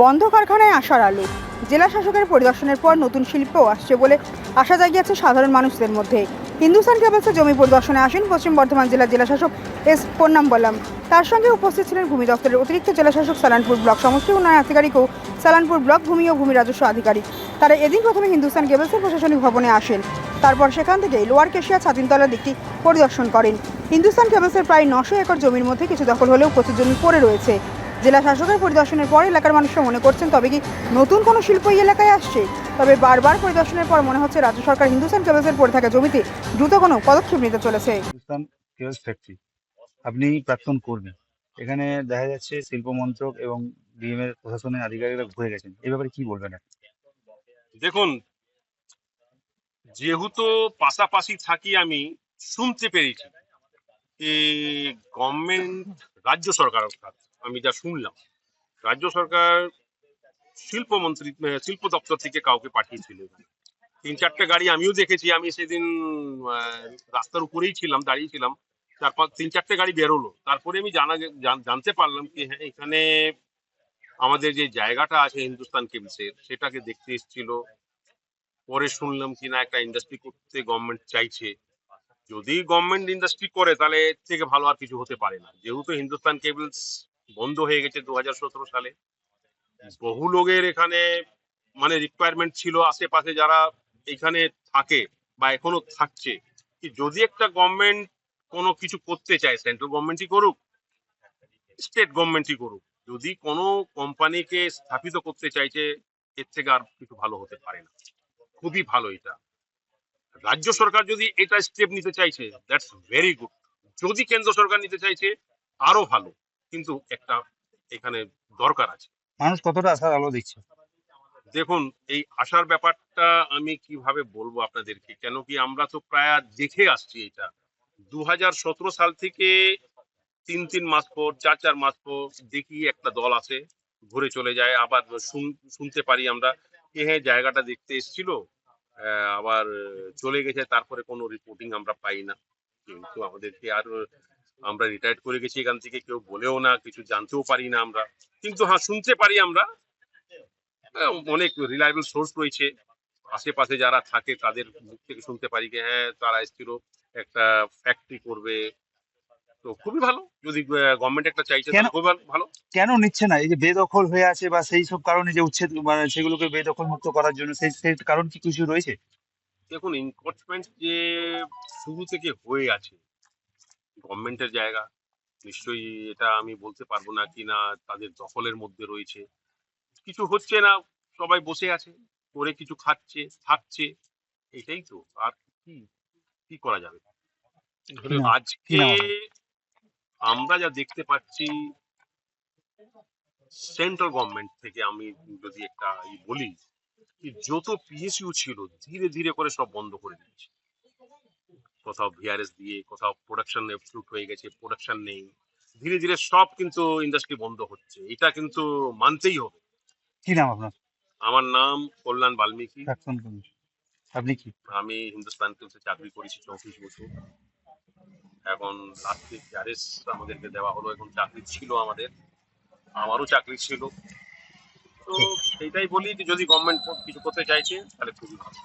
বন্ধ কারখানায় আসার আলো। জেলা শাসকের পরিদর্শনের পর নতুন শিল্পও আসছে বলে আশা জাগিয়েছে সাধারণ মানুষদের মধ্যে। হিন্দুস্তান কেবলসের জমি পরিদর্শনে আসেন পশ্চিম বর্ধমান জেলার জেলাশাসক এস পন্নাম্বলম। তার সঙ্গে উপস্থিত ছিলেন ভূমি দপ্তরের অতিরিক্ত জেলাশাসক সালানপুর ব্লক সমষ্টি উন্নয়ন আধিকারিক ও সালানপুর ব্লক ভূমি ও ভূমি রাজস্ব আধিকারিক। তারা এদিন প্রথমে হিন্দুস্তান কেবলসের প্রশাসনিক ভবনে আসেন, তারপর সেখান থেকে লোয়ার কেশিয়া ছাতিনতলার দিকটি পরিদর্শন করেন। হিন্দুস্তান কেবলসের প্রায় 900 একর জমির মধ্যে কিছু দখল হলেও প্রচুর জমি পড়ে রয়েছে। জেলা শাসকের পরিদর্শনের পর এলাকার মানুষরা মনে করছেন তবে কি নতুন কোনো শিল্প এই এলাকায় আসছে। তবে বারবার পরিদর্শনের পর মনে হচ্ছে রাজ্য সরকার হিন্দুস্তান কেবলসের পড়ে থাকা জমিতে দ্রুত কোনো পদক্ষেপ নিতে চলেছে। হিন্দুস্তান কেবলস ফ্যাক্টরি, আপনি প্রাক্তন কর্মী, এখানে দেখা যাচ্ছে শিল্প মন্ত্রক এবং ডিএম এর প্রশাসনের আধিকারিকরা ঘুরে গেছেন, এই ব্যাপারে কি বলবেন আপনি? দেখুন, যেহেতু পাশাপাশি থাকি, আমি শুনতে পেরেছি এই গভর্নমেন্ট, রাজ্য সরকার অর্থাৎ আমি যা শুনলাম, রাজ্য সরকার শিল্পমন্ত্রী শিল্প দপ্তর থেকে কাউকে পাঠিয়েছিল। 3-4টে গাড়ি আমিও দেখেছি। আমি সেদিন রাস্তার উপরেই ছিলাম, দাঁড়িয়ে ছিলাম। 3-4টে গাড়ি বেরোলো, তারপরে আমি জানতে পারলাম কি হ্যাঁ, এখানে আমাদের যে জায়গাটা আছে হিন্দুস্তান কেবলসের, সেটাকে দেখতে এসেছিল। পরে শুনলাম কি না একটা ইন্ডাস্ট্রি করতে গভর্নমেন্ট চাইছে। যদি গভর্নমেন্ট ইন্ডাস্ট্রি করে তাহলে এর থেকে ভালো আর কিছু হতে পারে না। যেহেতু হিন্দুস্তান কেবলস বন্ধ হয়ে গেছে 2017 সালে, বহু লোকের এখানে মানে রিকোয়ারমেন্ট ছিল, আশেপাশে যারা এখানে থাকে বা এখনো থাকছে, কি যদি একটা গভর্নমেন্ট কোনো কিছু করতে চায়, সেন্ট্রাল গভর্নমেন্টই করুক, স্টেট গভর্নমেন্টই করুক, যদি কোনো কোম্পানিকে স্থাপিত করতে চাইছে, এর থেকে আর কিছু ভালো হতে পারে না। খুবই ভালো এটা। রাজ্য সরকার যদি এটা স্টেপ নিতে চাইছে, দ্যাটস ভেরি গুড। যদি কেন্দ্র সরকার নিতে চাইছে, আরো ভালো। কিন্তু একটা এখানে দরকার আছে। মানুষ কতটা আশার আলো দেখছে? দেখুন, এই আশার ব্যাপারটা আমি কিভাবে বলবো আপনাদেরকে, কেন কি আমরা তো প্রায় দেখে আসছি এটা। 2017 সাল থেকে 3 মাস পর, 4 মাস পর দেখি একটা দল আসে, ঘুরে চলে যায়। আবার শুনতে পারি আমরা যে হ্যাঁ, জায়গাটা দেখতে এসেছিল, আবার চলে গেছে। তারপরে কোনো রিপোর্টিং আমরা পাই না। কিন্তু আমাদেরকে আর, আমরা রিটায়ার্ড করে গেছি এখান থেকে, কেউ বলেও না, কিছু জানতেও পারি না আমরা। কিন্তু হ্যাঁ, শুনতে পারি আমরা। অনেক রিলায়েবল সোর্স রয়েছে, আশেপাশে যারা থাকে তাদের মুখ থেকে শুনতে পারি যে হ্যাঁ, তারা এসেছিল একটা ফ্যাক্টরি করবে। তো খুবই ভালো, যদি গভর্নমেন্ট একটা চাইছে কেন তাহলে খুবই ভালো। কেন নিচ্ছে না? এই যে বেদখল হয়ে আছে বা সেই সব কারণে যে উচ্ছেদ, মানে সেগুলোকে বেদখল মুক্ত করার জন্য সেই সেই কারণ কি কিছু রয়েছে? দেখুন, এনক্রোচমেন্ট যে শুরু থেকে হয়ে আছে গভর্নমেন্টের জায়গা, নিশ্চয়ই এটা আমি বলতে পারবো না কি না তাদের দখলের মধ্যে রয়েছে। কিছু হচ্ছে না, সবাই বসে আছে, করে কিছু খাচ্ছে, থাকছে, এটাই তো। আর কি কি করা যাবে? কি নাম কি আজকে নাম আপনার? আমরা যা দেখতে পাচ্ছি, সেন্ট্রাল গভর্নমেন্ট থেকে আমি যদি একটা বলি, যে যত পিএসইউ ছিল ধীরে ধীরে করে সব বন্ধ করে দিয়েছে। কোথাও ভিআরএস দিয়ে, কোথাও প্রোডাকশন ফ্লুট হয়ে গেছে, প্রোডাকশন নেই। ধীরে ধীরে সব কিন্তু ইন্ডাস্ট্রি বন্ধ হচ্ছে, এটা কিন্তু মানতেই হবে। কি নাম আপনার? আমার নাম কল্যাণ বাল্মীকি। প্রাক্তন কর্মী। আপনি কি? আমি হিন্দুস্তান টিলসে চাকরি করেছি 34 বছর। এখন লাস্টে ভিআরএস আমাদেরকে দেওয়া হলো। এখন চাকরি ছিল আমাদের, আমারও চাকরি ছিল। তো ঠিক। সেইটাই বলি যে যদি গভর্নমেন্ট কিছু করতে চাইছে তাহলে খুবই ভালো।